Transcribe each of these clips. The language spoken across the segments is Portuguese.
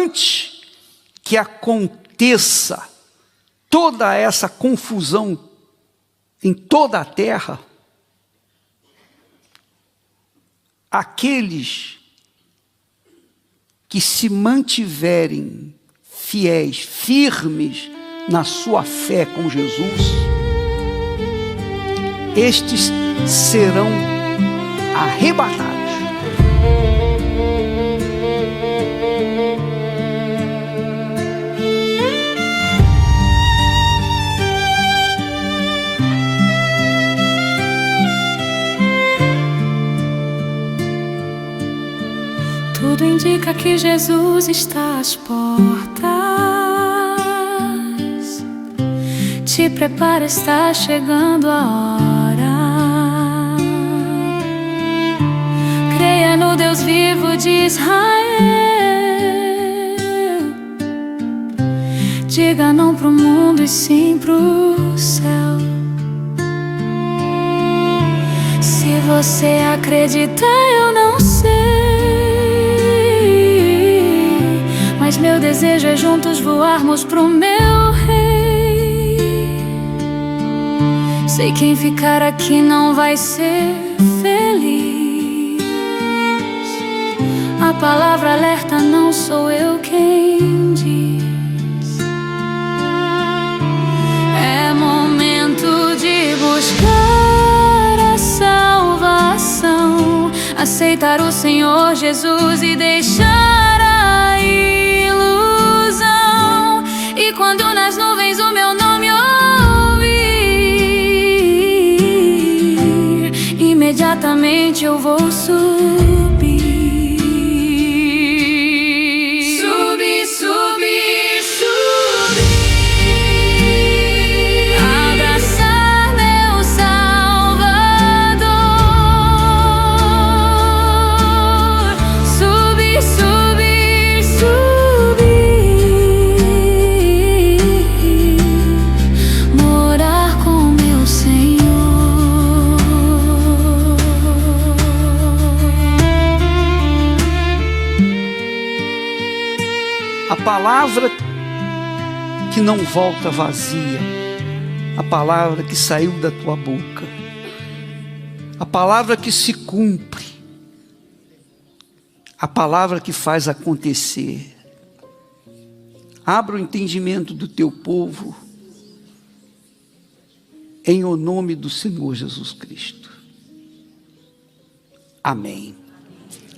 antes que aconteça toda essa confusão em toda a terra, aqueles que se mantiverem fiéis, firmes na sua fé com Jesus, estes serão arrebatados. Tudo indica que Jesus está às portas. Te prepara, está chegando a hora. Creia no Deus vivo de Israel. Diga não pro mundo e sim pro céu. Se você acredita, eu não sei, mas meu desejo é juntos voarmos pro meu rei. Sei quem ficar aqui não vai ser feliz. A palavra alerta, não sou eu quem diz. É momento de buscar a salvação, aceitar o Senhor Jesus e deixar a ilusão. E quando nas nuvens o meu nome ouvir, imediatamente eu vou subir. Subir, subir, subir, abraçar meu Salvador. Subir, subir, subir, morar com meu Senhor. A palavra que não volta vazia, a palavra que saiu da tua boca, a palavra que se cumpre, a palavra que faz acontecer. Abra o entendimento do teu povo, em o nome do Senhor Jesus Cristo. Amém.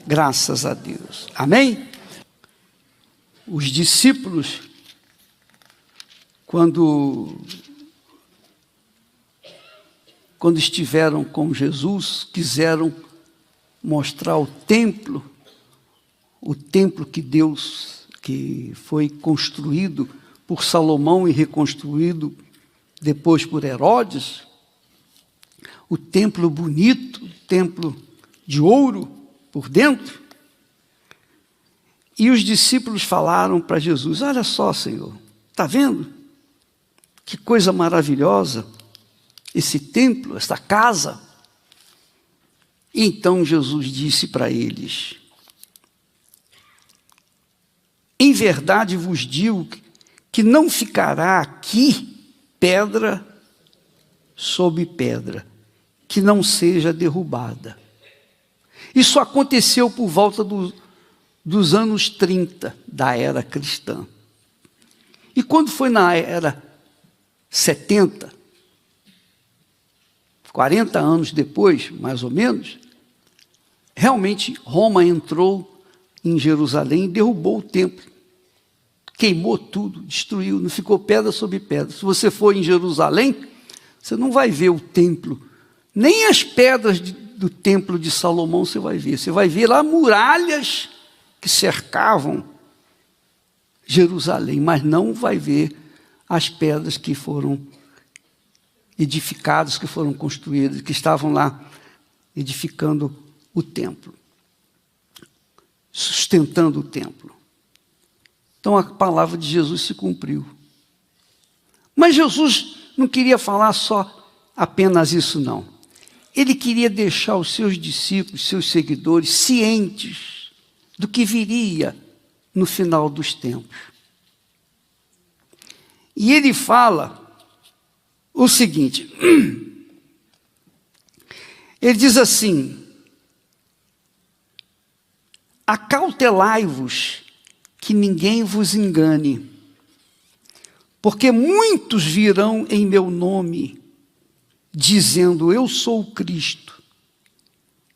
Graças a Deus. Amém? Os discípulos, quando estiveram com Jesus, quiseram mostrar o templo que foi construído por Salomão e reconstruído depois por Herodes, o templo bonito, o templo de ouro por dentro. E os discípulos falaram para Jesus: olha só, Senhor, está vendo? Que coisa maravilhosa esse templo, esta casa. E então Jesus disse para eles: em verdade vos digo que não ficará aqui pedra sobre pedra, que não seja derrubada. Isso aconteceu por volta dos anos 30 da era cristã. E quando foi na era 70, 40 anos depois, mais ou menos, realmente Roma entrou em Jerusalém e derrubou o templo. Queimou tudo, destruiu, não ficou pedra sobre pedra. Se você for em Jerusalém, você não vai ver o templo, nem as pedras do templo de Salomão você vai ver. Você vai ver lá muralhas que cercavam Jerusalém, mas não vai ver as pedras que foram edificadas, que foram construídas, que estavam lá edificando o templo, sustentando o templo. Então a palavra de Jesus se cumpriu. Mas Jesus não queria falar só apenas isso, não. Ele queria deixar os seus discípulos, seus seguidores, cientes do que viria no final dos tempos. E ele fala o seguinte, ele diz assim: acautelai-vos que ninguém vos engane, porque muitos virão em meu nome, dizendo eu sou o Cristo,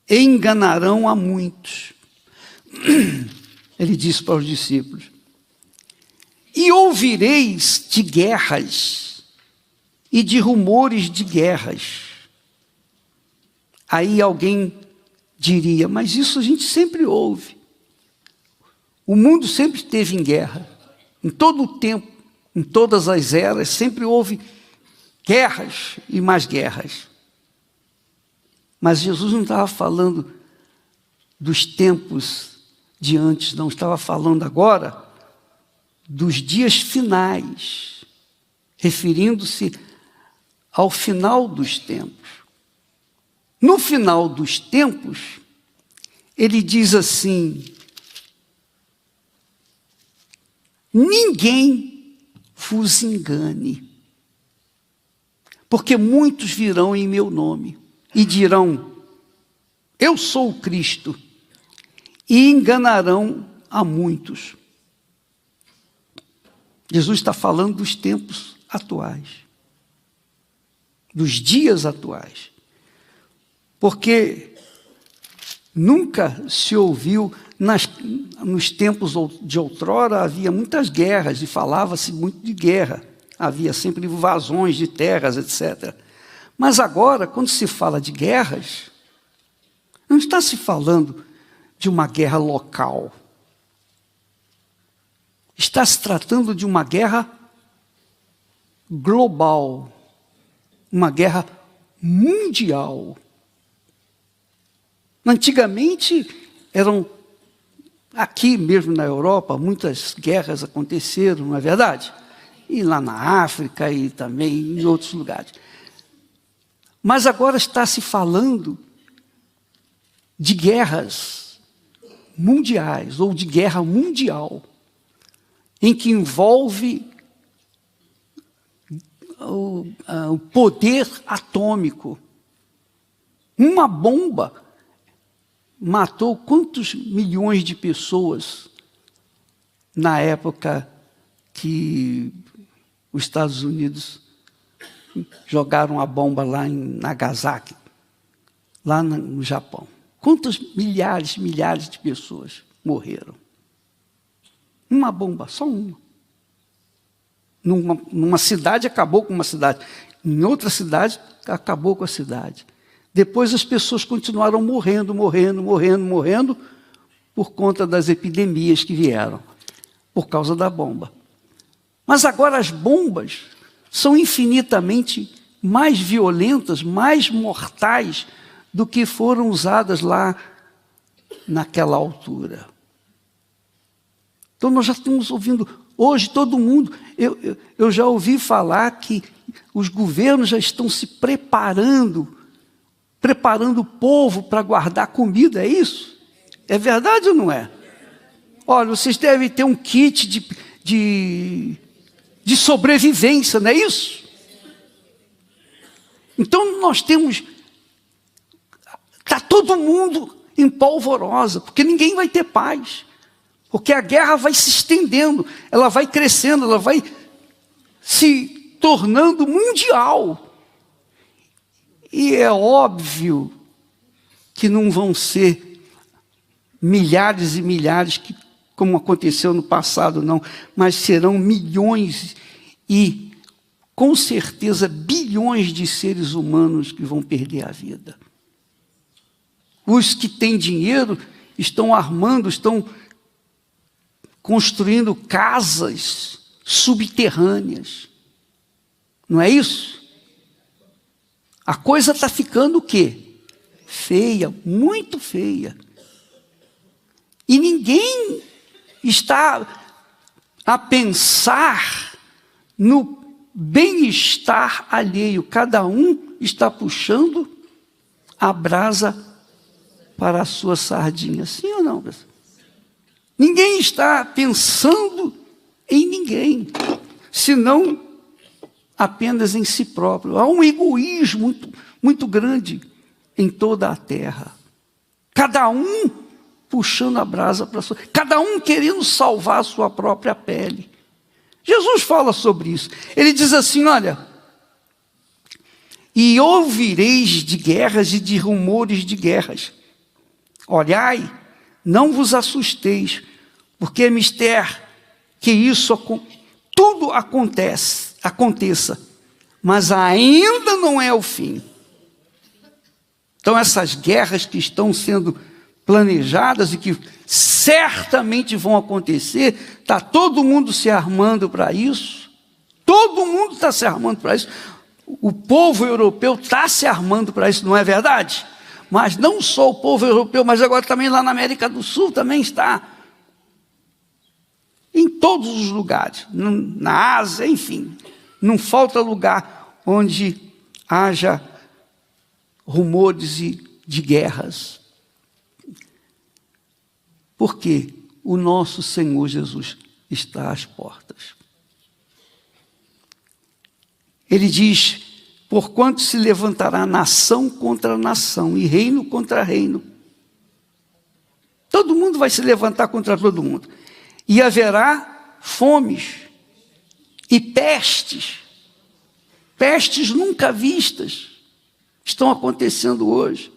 e enganarão a muitos. Ele disse para os discípulos: e ouvireis de guerras e de rumores de guerras. Aí alguém diria, mas isso a gente sempre ouve. O mundo sempre esteve em guerra. Em todo o tempo, em todas as eras, sempre houve guerras e mais guerras. Mas Jesus não estava falando dos tempos de antes, não. Estava falando agora dos dias finais, referindo-se ao final dos tempos. No final dos tempos, ele diz assim: ninguém vos engane, porque muitos virão em meu nome e dirão, eu sou o Cristo, e enganarão a muitos. Jesus está falando dos tempos atuais, dos dias atuais, porque nunca se ouviu, nos tempos de outrora havia muitas guerras e falava-se muito de guerra, havia sempre invasões de terras, etc. Mas agora, quando se fala de guerras, não está se falando de uma guerra local. Está se tratando de uma guerra global, uma guerra mundial. Antigamente, aqui mesmo na Europa, muitas guerras aconteceram, não é verdade? E lá na África e também em outros lugares. Mas agora está se falando de guerras mundiais, ou de guerra mundial, em que envolve o poder atômico. Uma bomba matou quantos milhões de pessoas na época que os Estados Unidos jogaram a bomba lá em Nagasaki, lá no Japão? Quantos milhares de pessoas morreram? Uma bomba, só uma. Numa cidade, acabou com uma cidade. Em outra cidade, acabou com a cidade. Depois as pessoas continuaram morrendo por conta das epidemias que vieram, por causa da bomba. Mas agora as bombas são infinitamente mais violentas, mais mortais do que foram usadas lá naquela altura. Então nós já estamos ouvindo, hoje todo mundo, eu já ouvi falar que os governos já estão se preparando o povo para guardar comida, é isso? É verdade ou não é? Olha, vocês devem ter um kit de sobrevivência, não é isso? Então nós temos, está todo mundo em polvorosa, porque ninguém vai ter paz. Porque a guerra vai se estendendo, ela vai crescendo, ela vai se tornando mundial. E é óbvio que não vão ser milhares e milhares, como aconteceu no passado, não, mas serão milhões e, com certeza, bilhões de seres humanos que vão perder a vida. Os que têm dinheiro estão armando, estão construindo casas subterrâneas. Não é isso? A coisa está ficando o quê? Feia, muito feia. E ninguém está a pensar no bem-estar alheio. Cada um está puxando a brasa para a sua sardinha. Sim ou não, pessoal? Ninguém está pensando em ninguém, senão apenas em si próprio. Há um egoísmo muito, muito grande em toda a terra. Cada um puxando a brasa para sua, cada um querendo salvar a sua própria pele. Jesus fala sobre isso. Ele diz assim, olha, e ouvireis de guerras e de rumores de guerras. Olhai, não vos assusteis, porque é mister que isso tudo aconteça, mas ainda não é o fim. Então essas guerras que estão sendo planejadas e que certamente vão acontecer, está todo mundo se armando para isso, todo mundo está se armando para isso, o povo europeu está se armando para isso, não é verdade? Mas não só o povo europeu, mas agora também lá na América do Sul também está. Em todos os lugares, na Ásia, enfim, não falta lugar onde haja rumores de guerras. Porque o nosso Senhor Jesus está às portas. Ele diz, porquanto se levantará nação contra nação e reino contra reino. Todo mundo vai se levantar contra todo mundo. E haverá fomes e pestes nunca vistas, estão acontecendo hoje,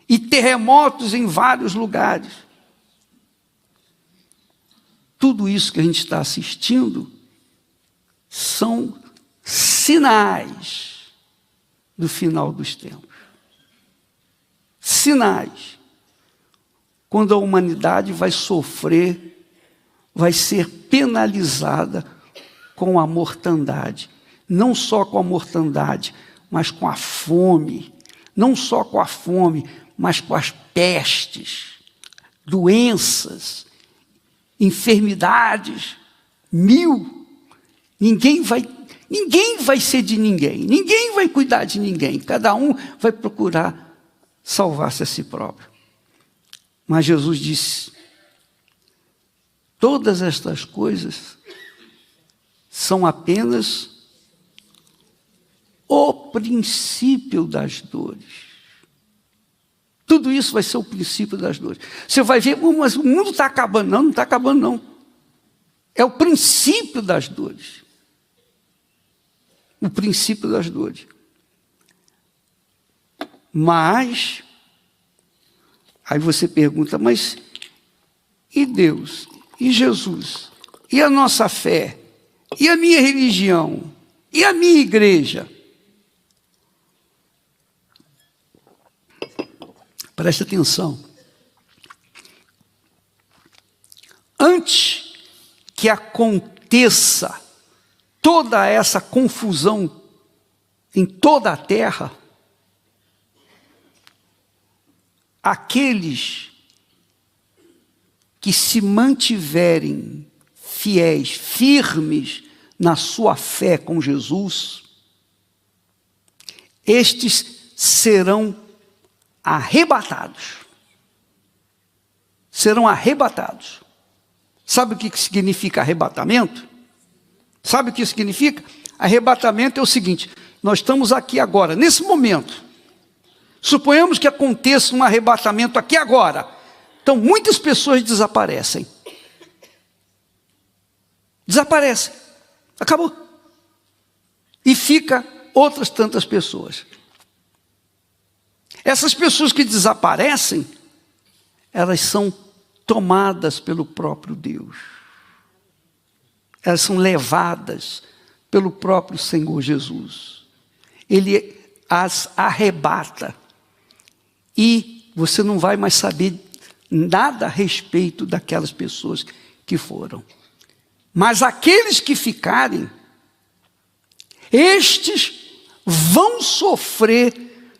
e terremotos em vários lugares. Tudo isso que a gente está assistindo são sinais do final dos tempos. Sinais. Quando a humanidade vai sofrer, vai ser penalizada com a mortandade. Não só com a mortandade, mas com a fome. Não só com a fome, mas com as pestes, doenças, enfermidades, Ninguém vai ser de ninguém. Ninguém vai cuidar de ninguém. Cada um vai procurar salvar-se a si próprio. Mas Jesus disse, todas estas coisas são apenas o princípio das dores. Tudo isso vai ser o princípio das dores. Você vai ver, mas o mundo está acabando. Não está acabando, não. É o princípio das dores. O princípio das dores. Mas, aí você pergunta, mas e Deus? E Jesus? E a nossa fé? E a minha religião? E a minha igreja? Preste atenção. Antes que aconteça toda essa confusão em toda a terra, aqueles que se mantiverem fiéis, firmes na sua fé com Jesus, estes serão arrebatados. Serão arrebatados. Sabe o que significa arrebatamento? Sabe o que significa? Arrebatamento é o seguinte, nós estamos aqui agora, nesse momento. Suponhamos que aconteça um arrebatamento aqui agora. Então, muitas pessoas desaparecem. Desaparecem. Acabou. E fica outras tantas pessoas. Essas pessoas que desaparecem, elas são tomadas pelo próprio Deus. Elas são levadas pelo próprio Senhor Jesus. Ele as arrebata. E você não vai mais saber nada a respeito daquelas pessoas que foram. Mas aqueles que ficarem, estes vão sofrer,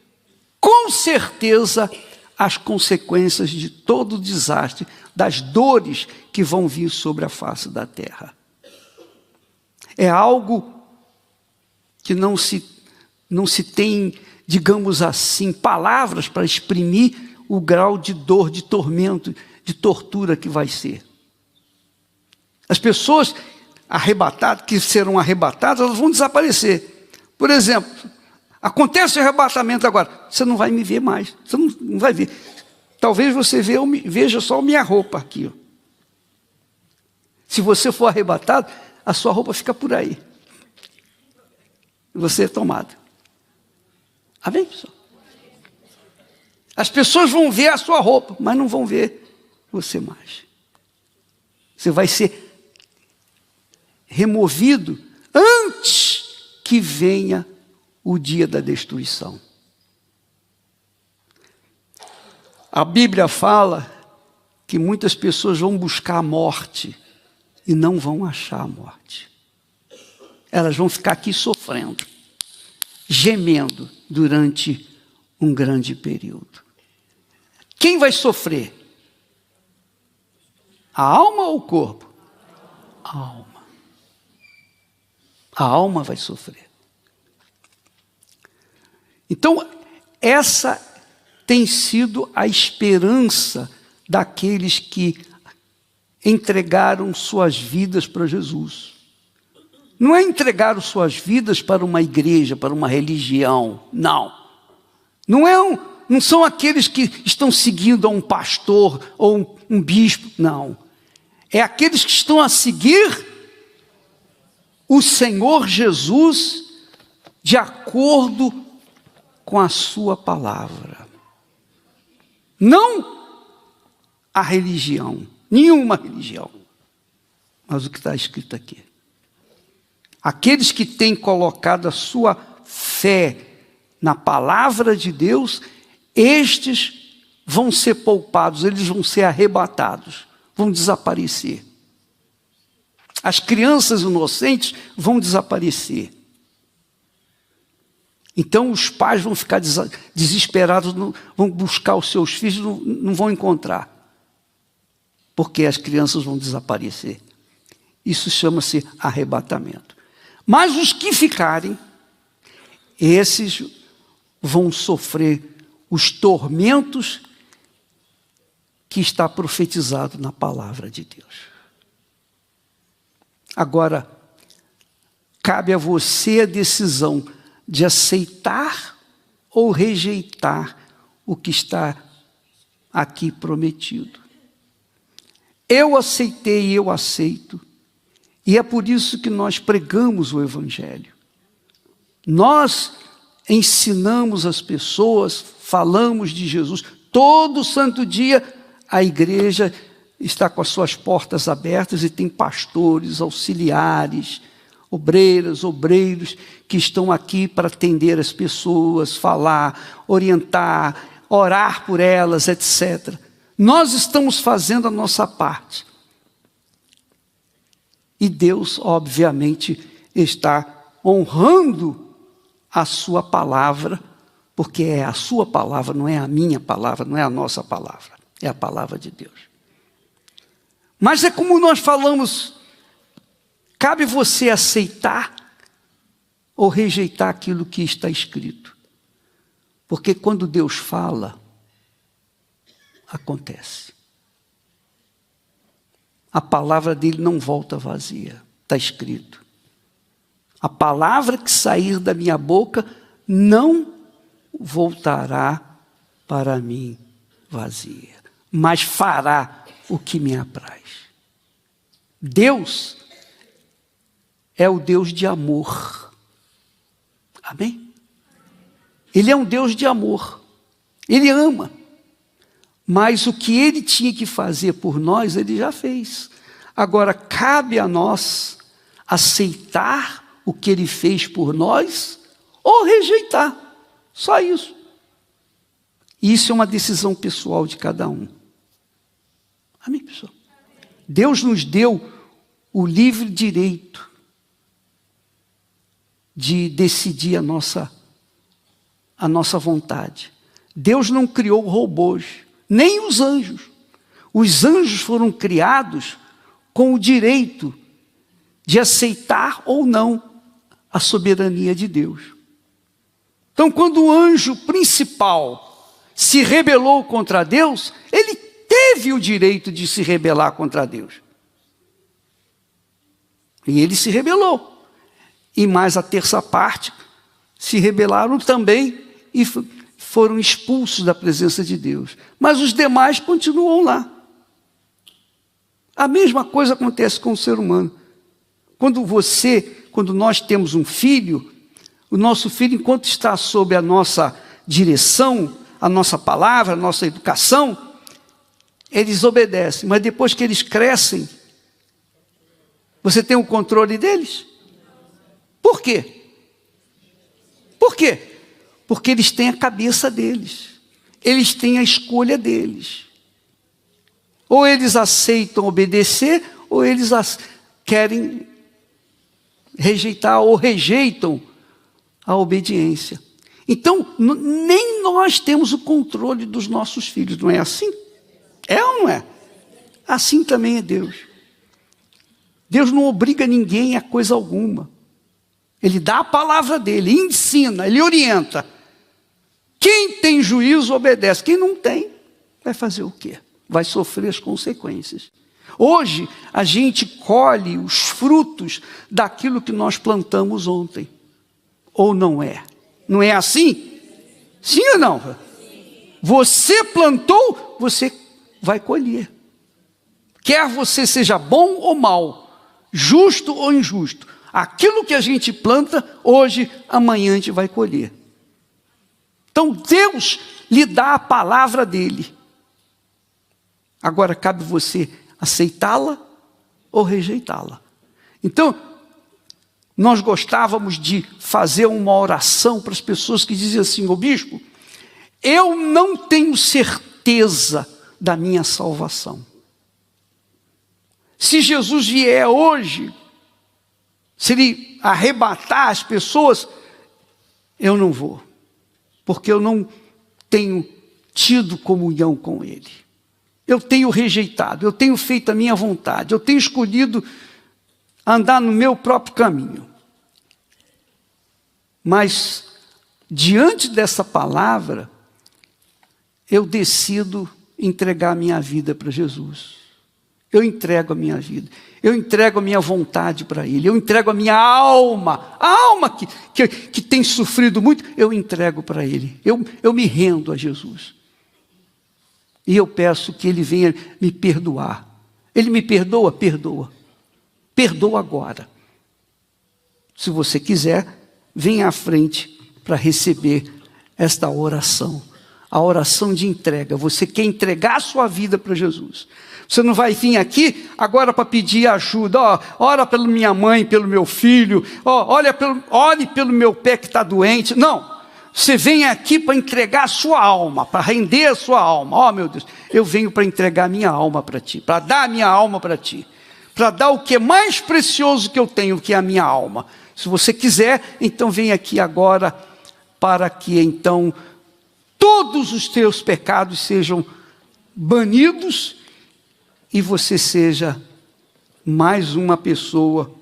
com certeza, as consequências de todo o desastre, das dores que vão vir sobre a face da terra. É algo que não se tem, digamos assim, palavras para exprimir o grau de dor, de tormento, de tortura que vai ser. As pessoas arrebatadas, que serão arrebatadas, elas vão desaparecer. Por exemplo, acontece o arrebatamento agora, você não vai me ver mais, você não vai ver. Talvez você veja só a minha roupa aqui. Ó. Se você for arrebatado, a sua roupa fica por aí. Você é tomado. Amém, pessoal? As pessoas vão ver a sua roupa, mas não vão ver você mais. Você vai ser removido antes que venha o dia da destruição. A Bíblia fala que muitas pessoas vão buscar a morte e não vão achar a morte. Elas vão ficar aqui sofrendo, gemendo durante um grande período. Quem vai sofrer? A alma ou o corpo? A alma. A alma vai sofrer. Então, essa tem sido a esperança daqueles que entregaram suas vidas para Jesus. Não é entregar suas vidas para uma igreja, para uma religião, não. Não são aqueles que estão seguindo a um pastor ou um bispo, não. É aqueles que estão a seguir o Senhor Jesus de acordo com a sua palavra. Não a religião, nenhuma religião, mas o que está escrito aqui. Aqueles que têm colocado a sua fé na palavra de Deus, estes vão ser poupados, eles vão ser arrebatados, vão desaparecer. As crianças inocentes vão desaparecer. Então os pais vão ficar desesperados, vão buscar os seus filhos, não vão encontrar. Porque as crianças vão desaparecer. Isso chama-se arrebatamento. Mas os que ficarem, esses vão sofrer os tormentos que está profetizado na palavra de Deus. Agora, cabe a você a decisão de aceitar ou rejeitar o que está aqui prometido. Eu aceitei e eu aceito. E é por isso que nós pregamos o Evangelho. Nós ensinamos as pessoas, falamos de Jesus. Todo santo dia a igreja está com as suas portas abertas e tem pastores, auxiliares, obreiras, obreiros que estão aqui para atender as pessoas, falar, orientar, orar por elas, etc. Nós estamos fazendo a nossa parte. E Deus, obviamente, está honrando a sua palavra, porque é a sua palavra, não é a minha palavra, não é a nossa palavra, é a palavra de Deus. Mas é como nós falamos, cabe você aceitar ou rejeitar aquilo que está escrito. Porque quando Deus fala, acontece. A palavra dele não volta vazia, está escrito. A palavra que sair da minha boca não voltará para mim vazia, mas fará o que me apraz. Deus é o Deus de amor. Amém? Ele é um Deus de amor. Ele ama. Mas o que ele tinha que fazer por nós, ele já fez. Agora, cabe a nós aceitar o que ele fez por nós ou rejeitar. Só isso. Isso é uma decisão pessoal de cada um. Amém, pessoal? Deus nos deu o livre direito de decidir a nossa vontade. Deus não criou robôs, nem os anjos. Os anjos foram criados com o direito de aceitar ou não a soberania de Deus. Então, quando o anjo principal se rebelou contra Deus, ele teve o direito de se rebelar contra Deus. E ele se rebelou. E mais a terça parte se rebelaram também e foram expulsos da presença de Deus. Mas os demais continuam lá. A mesma coisa acontece com o ser humano. Quando nós temos um filho, o nosso filho, enquanto está sob a nossa direção, a nossa palavra, a nossa educação, eles obedecem. Mas depois que eles crescem, você tem o controle deles? Por quê? Por quê? Porque eles têm a cabeça deles. Eles têm a escolha deles. Ou eles aceitam obedecer, ou eles querem rejeitar ou rejeitam a obediência. Então, nem nós temos o controle dos nossos filhos, não é assim? É ou não é? Assim também é Deus. Deus não obriga ninguém a coisa alguma. Ele dá a palavra dele, ensina, ele orienta. Quem tem juízo obedece. Quem não tem, vai fazer o quê? Vai sofrer as consequências. Hoje, a gente colhe os frutos daquilo que nós plantamos ontem. Ou não é? Não é assim? Sim ou não? Você plantou, você vai colher. Quer você seja bom ou mal, justo ou injusto. Aquilo que a gente planta, hoje, amanhã a gente vai colher. Então, Deus lhe dá a palavra dele. Agora, cabe você aceitá-la ou rejeitá-la. Então, nós gostávamos de fazer uma oração para as pessoas que diziam assim: ô bispo, eu não tenho certeza da minha salvação. Se Jesus vier hoje, se ele arrebatar as pessoas, eu não vou, porque eu não tenho tido comunhão com ele. Eu tenho rejeitado, eu tenho feito a minha vontade, eu tenho escolhido andar no meu próprio caminho. Mas, diante dessa palavra, eu decido entregar a minha vida para Jesus. Eu entrego a minha vida, eu entrego a minha vontade para Ele, eu entrego a minha alma, a alma que tem sofrido muito, eu entrego para Ele, eu me rendo a Jesus. E eu peço que Ele venha me perdoar. Ele me perdoa? Perdoa. Perdoa agora. Se você quiser, venha à frente para receber esta oração. A oração de entrega. Você quer entregar a sua vida para Jesus. Você não vai vir aqui agora para pedir ajuda. Ora pela minha mãe, pelo meu filho. Ore pelo meu pé que está doente. Não. Você vem aqui para entregar a sua alma, para render a sua alma. Meu Deus, eu venho para entregar a minha alma para Ti, para dar a minha alma para Ti, para dar o que é mais precioso que eu tenho, que é a minha alma. Se você quiser, então vem aqui agora, para que então todos os teus pecados sejam banidos e você seja mais uma pessoa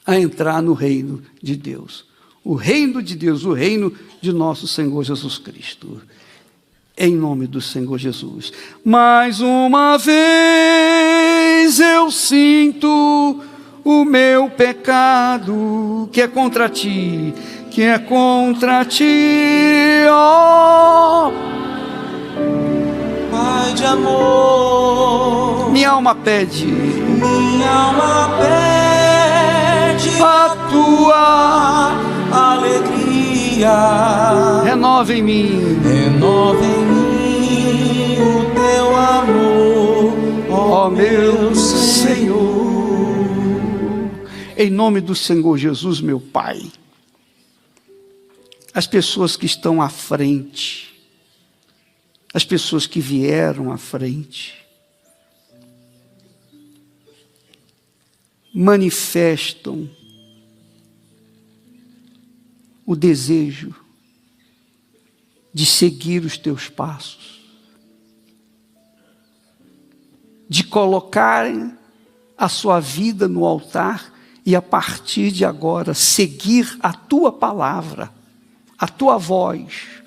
a entrar no reino de Deus. O reino de Deus, o reino de nosso Senhor Jesus Cristo. Em nome do Senhor Jesus. Mais uma vez eu sinto o meu pecado, que é contra Ti, que é contra Ti, ó Pai de amor. Minha alma pede, Minha alma pede a Tua alegria. renova em mim, Renova em mim o Teu amor, ó meu Senhor. em nome do Senhor Jesus, meu Pai. As pessoas que estão à frente, as pessoas que vieram à frente, manifestam o desejo de seguir os teus passos, de colocarem a sua vida no altar e a partir de agora seguir a tua palavra, a tua voz,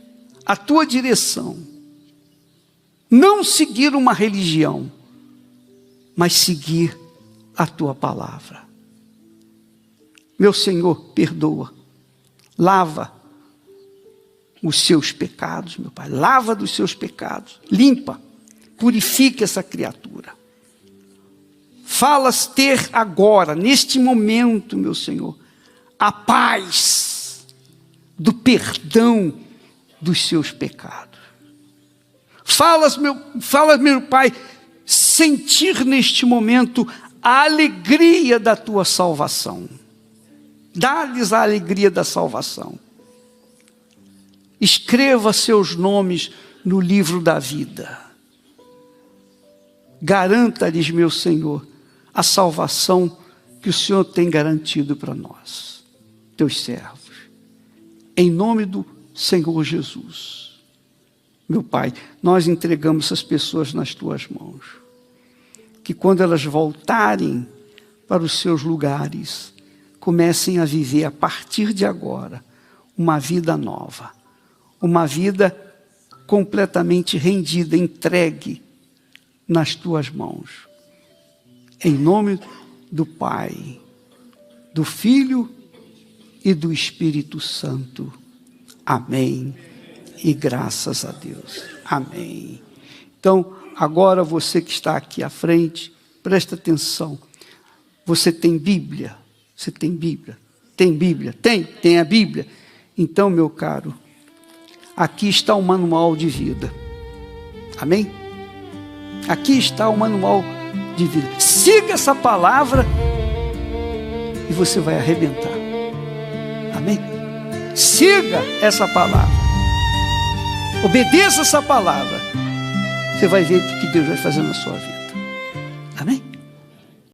a tua direção. Não seguir uma religião, mas seguir a tua palavra. Meu Senhor, perdoa, lava os seus pecados, meu Pai, lava dos seus pecados, limpa, purifica essa criatura. Falas ter agora, neste momento, meu Senhor, a paz do perdão dos seus pecados. Falas, meu Pai, sentir neste momento a alegria da tua salvação. Dá-lhes a alegria da salvação. Escreva seus nomes no livro da vida. Garanta-lhes, meu Senhor, a salvação que o Senhor tem garantido para nós, teus servos. Em nome do Senhor Jesus. Meu Pai, nós entregamos essas pessoas nas tuas mãos. Que quando elas voltarem para os seus lugares, comecem a viver a partir de agora uma vida nova. Uma vida completamente rendida, entregue nas tuas mãos. Em nome do Pai, do Filho e do Espírito Santo. Amém. E graças a Deus. Amém. Então, agora você que está aqui à frente, presta atenção. Você tem Bíblia? Você tem Bíblia? Tem Bíblia? Tem a Bíblia? Então, meu caro, aqui está o manual de vida. Amém? Aqui está o manual de vida. Siga essa palavra e você vai arrebentar. Amém? Siga essa palavra. Obedeça essa palavra. Você vai ver o que Deus vai fazer na sua vida. Amém?